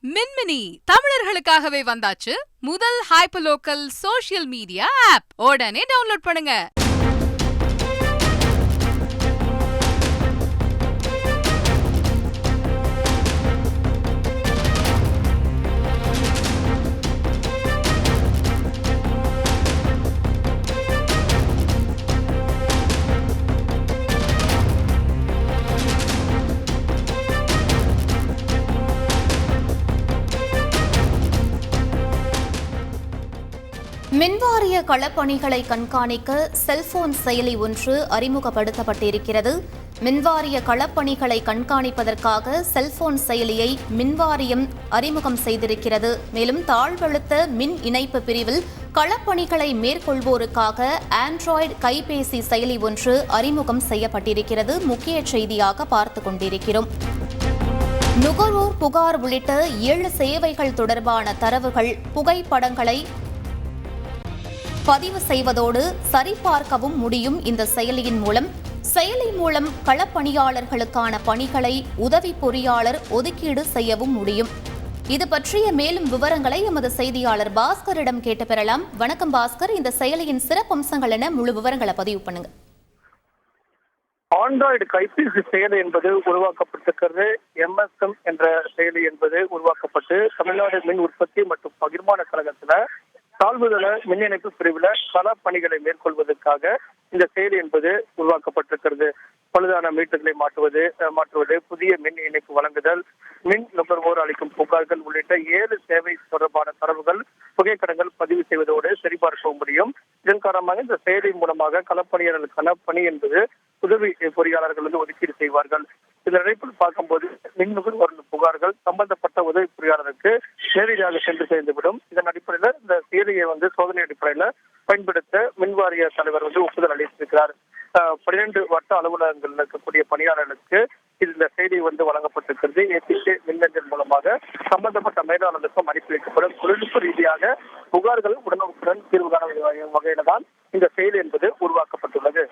மின்மினி தமிழர்களுக்காகவே வந்தாச்சு முதல் hyperlocal social media app. உடனே டவுன்லோட் பண்ணுங்க. மின்வாரிய களப்பணிகளை கண்காணிக்க செல்போன் செயலி ஒன்று அறிமுகப்படுத்தப்பட்டிருக்கிறது. மின்வாரிய களப்பணிகளை கண்காணிப்பதற்காக செல்போன் செயலியை மின்வாரியம் அறிமுகம் செய்திருக்கிறது. மேலும் தாழ்வழுத்த மின் இணைப்பு பிரிவில் களப்பணிகளை மேற்கொள்வோருக்காக ஆண்ட்ராய்டு கைபேசி செயலி ஒன்று அறிமுகம் செய்யப்பட்டிருக்கிறது. முக்கிய செய்தியாக பார்த்துக் கொண்டிருக்கிறோம். நுகர்வோர் புகார் உள்ளிட்ட 7 சேவைகள் தொடர்பான தரவுகள், புகைப்படங்களை பதிவு செய்வதோடு சரிபார்க்கவும் முடியும். இந்த செயலியின் மூலம் களப்பணியாளர்களுக்கான பணிகளை உதவி பொறியாளர் ஒதுக்கீடு செய்யவும் முடியும். இது பற்றிய மேலும் விவரங்களை எமது செய்தியாளர் பாஸ்கரிடம் கேட்டு பெறலாம். வணக்கம் பாஸ்கர், இந்த செயலியின் சிறப்பம்சங்கள் என முழு விவரங்களை பதிவு பண்ணுங்க. ஆண்ட்ராய்டு கைபேசி செயலி என்பது உருவாக்கப்பட்டிருக்கிறது. MSM என்ற செயலி என்பது உருவாக்கப்பட்டு தமிழ்நாடு மின் உற்பத்தி மற்றும் பகிர்மான கழகத்துல தாழ்வுதள மின் இணைப்பு பிரிவில் கள பணிகளை மேற்கொள்வதற்காக இந்த செயலி என்பது உருவாக்கப்பட்டிருக்கிறது. பழுதான மீட்டர்களை மாற்றுவது, புதிய மின் இணைப்பு வழங்குதல், மின் நுகர்வோர் அளிக்கும் புகார்கள் உள்ளிட்ட 7 சேவை தொடர்பான தரவுகள், புகைப்படங்கள் பதிவு செய்வதோடு சரிபார்க்க முடியும். இதன் காரணமாக இந்த செயலி மூலமாக களப்பணியாளர்களுக்கான பணி என்பது உதவி பொறியாளர்கள் ஒதுக்கீடு செய்வார்கள். இந்த இணைப்பில் பார்க்கும்போது மின் நுகர்வோர் புகார்கள் சம்பந்தப்பட்ட உதவி பொறியாளருக்கு நேரடியாக சென்று சேர்ந்துவிடும். இதன் அடிப்படையில் இந்த செயலியை சோதனை அடிப்படையில் பயன்படுத்த மின்வாரிய தலைவர் ஒப்புதல் அளித்திருக்கிறார். 12 வட்ட அலுவலகங்களில் இருக்கக்கூடிய பணியாளர்களுக்கு இந்த செய்தி வழங்கப்பட்டிருக்கிறது. ஏபிகே மின்னஞ்சல் மூலமாக சம்பந்தப்பட்ட மேலாளர்களுக்கும் அனுப்பி வைக்கப்படும். தொழில்நுட்ப ரீதியாக புகார்கள் உடனுக்குடன் தீர்வு காண வகையில தான் இந்த செயலி என்பது உருவாக்கப்பட்டுள்ளது.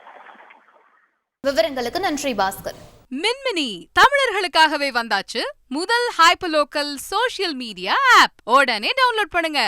விவரங்களுக்கு நன்றி பாஸ்கர். மின்மினி தமிழர்களுக்காகவே வந்தாச்சு முதல் ஹைப்பர்லோக்கல் சோஷியல் மீடியா ஆப். உடனே டவுன்லோட் பண்ணுங்க.